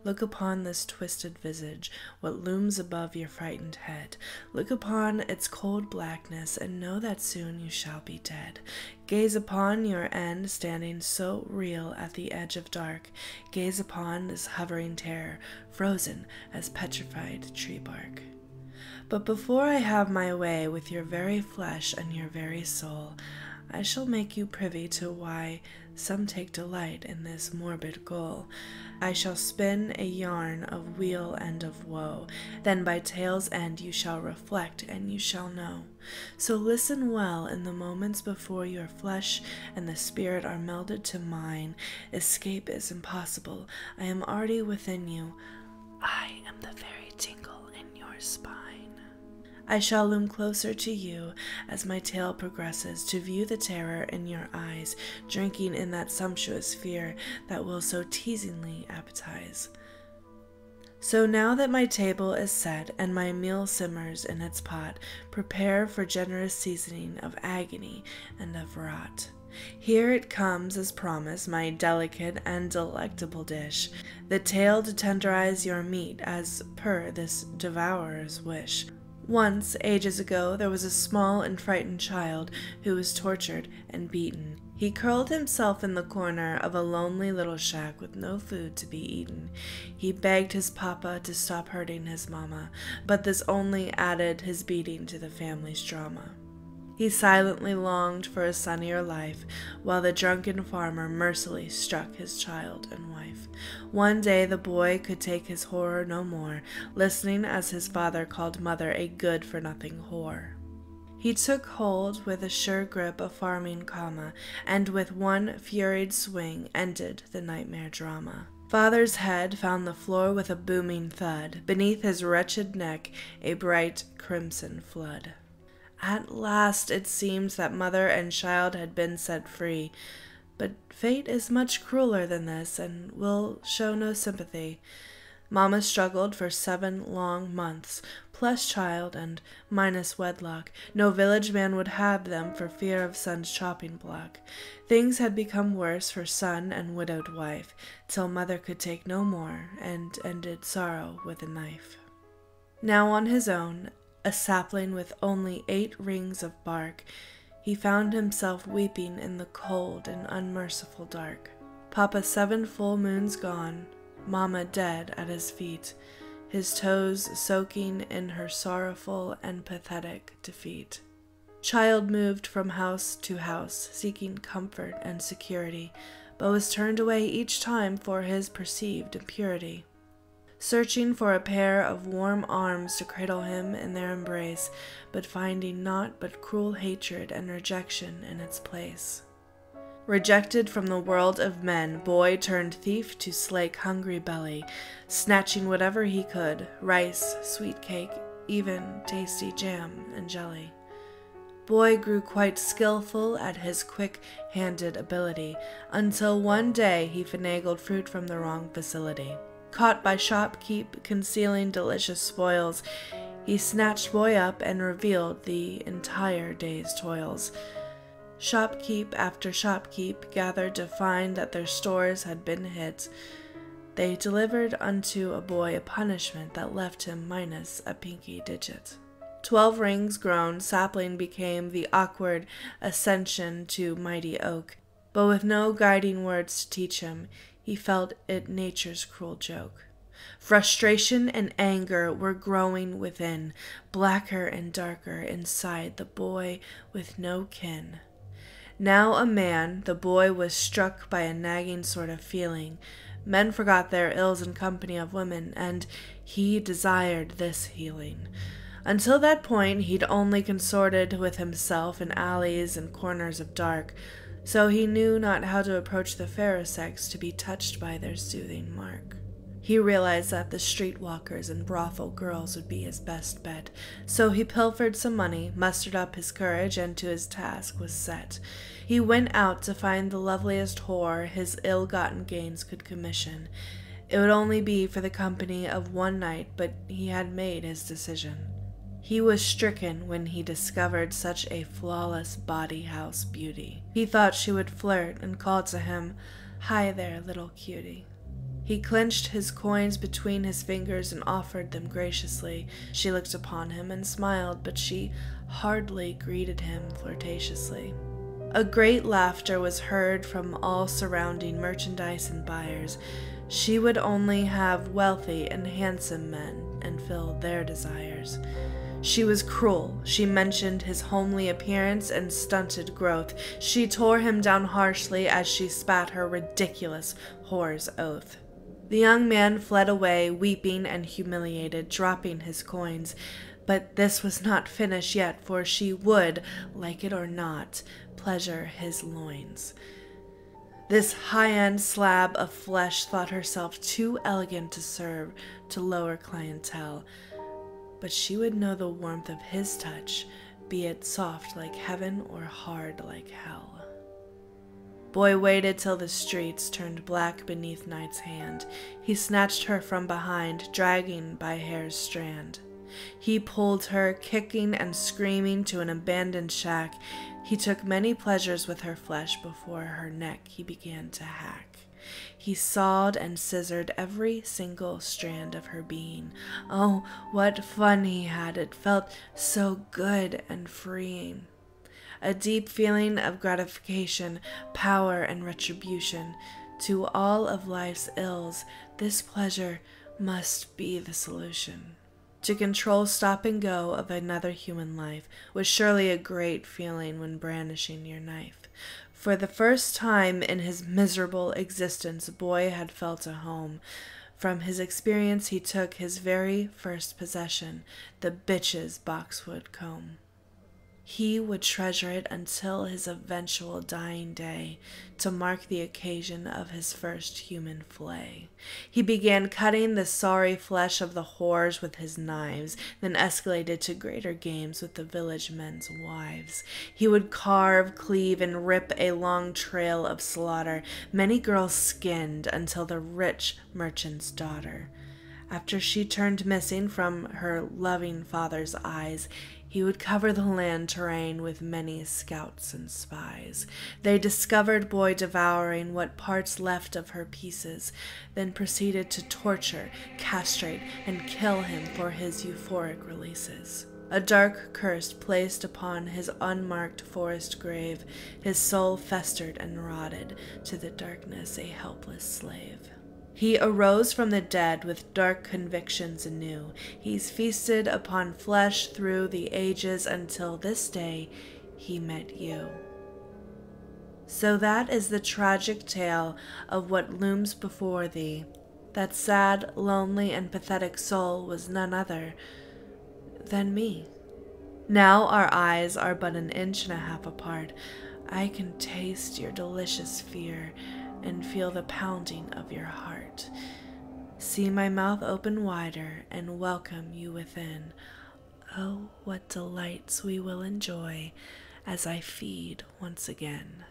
Look upon this twisted visage, what looms above your frightened head. Look upon its cold blackness, and know that soon you shall be dead. Gaze upon your end, standing so real at the edge of dark. Gaze upon this hovering terror, frozen as petrified tree bark. But before I have my way with your very flesh and your very soul, I shall make you privy to why some take delight in this morbid goal. I shall spin a yarn of weal and of woe, then by tale's end you shall reflect and you shall know. So listen well in the moments before your flesh and the spirit are melded to mine. Escape is impossible. I am already within you. I am the very tingle in your spine. I shall loom closer to you as my tale progresses, to view the terror in your eyes, drinking in that sumptuous fear that will so teasingly appetize. So now that my table is set and my meal simmers in its pot, prepare for generous seasoning of agony and of rot. Here it comes as promised, my delicate and delectable dish, the tale to tenderize your meat as per this devourer's wish. Once, ages ago, there was a small and frightened child who was tortured and beaten. He curled himself in the corner of a lonely little shack with no food to be eaten. He begged his papa to stop hurting his mama, but this only added his beating to the family's drama. He silently longed for a sunnier life, while the drunken farmer mercilessly struck his child and wife. One day the boy could take his horror no more, listening as his father called mother a good-for-nothing whore. He took hold with a sure grip of farming comma, and with one furied swing ended the nightmare drama. Father's head found the floor with a booming thud, beneath his wretched neck a bright crimson flood. At last it seemed that mother and child had been set free, but fate is much crueler than this and will show no sympathy. Mama struggled for 7 long months, plus child and minus wedlock. No village man would have them for fear of son's chopping block. Things had become worse for son and widowed wife, till mother could take no more and ended sorrow with a knife. Now on his own, a sapling with only 8 rings of bark, he found himself weeping in the cold and unmerciful dark. Papa 7 full moons gone, Mama dead at his feet, his toes soaking in her sorrowful and pathetic defeat. Child moved from house to house, seeking comfort and security, but was turned away each time for his perceived impurity. Searching for a pair of warm arms to cradle him in their embrace, but finding naught but cruel hatred and rejection in its place. Rejected from the world of men, boy turned thief to slake hungry belly, snatching whatever he could, rice, sweet cake, even tasty jam and jelly. Boy grew quite skillful at his quick-handed ability, until one day he finagled fruit from the wrong facility. Caught by shopkeep concealing delicious spoils, he snatched boy up and revealed the entire day's toils. Shopkeep after shopkeep gathered to find that their stores had been hit. They delivered unto a boy a punishment that left him minus a pinky digit. 12 rings grown, sapling became the awkward ascension to mighty oak, but with no guiding words to teach him, he felt it nature's cruel joke. Frustration and anger were growing within, blacker and darker inside the boy with no kin. Now a man, the boy was struck by a nagging sort of feeling. Men forgot their ills in company of women, and he desired this healing. Until that point, he'd only consorted with himself in alleys and corners of dark, so he knew not how to approach the fairer sex to be touched by their soothing mark. He realized that the streetwalkers and brothel girls would be his best bet, so he pilfered some money, mustered up his courage, and to his task was set. He went out to find the loveliest whore his ill-gotten gains could commission. It would only be for the company of one night, but he had made his decision. He was stricken when he discovered such a flawless body-house beauty. He thought she would flirt and call to him, "Hi there, little cutie." He clenched his coins between his fingers and offered them graciously. She looked upon him and smiled, but she hardly greeted him flirtatiously. A great laughter was heard from all surrounding merchandise and buyers. She would only have wealthy and handsome men and fill their desires. She was cruel. She mentioned his homely appearance and stunted growth. She tore him down harshly as she spat her ridiculous whore's oath. The young man fled away, weeping and humiliated, dropping his coins. But this was not finished yet, for she would, like it or not, pleasure his loins. This high-end slab of flesh thought herself too elegant to serve to lower clientele, but she would know the warmth of his touch, be it soft like heaven or hard like hell. Boy waited till the streets turned black beneath night's hand. He snatched her from behind, dragging by hair's strand. He pulled her, kicking and screaming, to an abandoned shack. He took many pleasures with her flesh. Before her neck he began to hack. He sawed and scissored every single strand of her being. Oh, what fun he had! It felt so good and freeing. A deep feeling of gratification, power, and retribution. To all of life's ills, this pleasure must be the solution. To control stop and go of another human life was surely a great feeling when brandishing your knife. For the first time in his miserable existence, Boy had felt a home. From his experience he took his very first possession, the bitch's boxwood comb. He would treasure it until his eventual dying day, to mark the occasion of his first human flay. He began cutting the sorry flesh of the whores with his knives, then escalated to greater games with the village men's wives. He would carve, cleave, and rip a long trail of slaughter, many girls skinned until the rich merchant's daughter. After she turned missing from her loving father's eyes, he would cover the land terrain with many scouts and spies. They discovered Boy devouring what parts left of her pieces, then proceeded to torture, castrate, and kill him for his euphoric releases. A dark curse placed upon his unmarked forest grave, his soul festered and rotted, to the darkness a helpless slave. He arose from the dead with dark convictions anew. He's feasted upon flesh through the ages until this day he met you. So that is the tragic tale of what looms before thee. That sad, lonely, and pathetic soul was none other than me. Now our eyes are but an inch and a half apart. I can taste your delicious fear and feel the pounding of your heart. See my mouth open wider and welcome you within. Oh, what delights we will enjoy as I feed once again.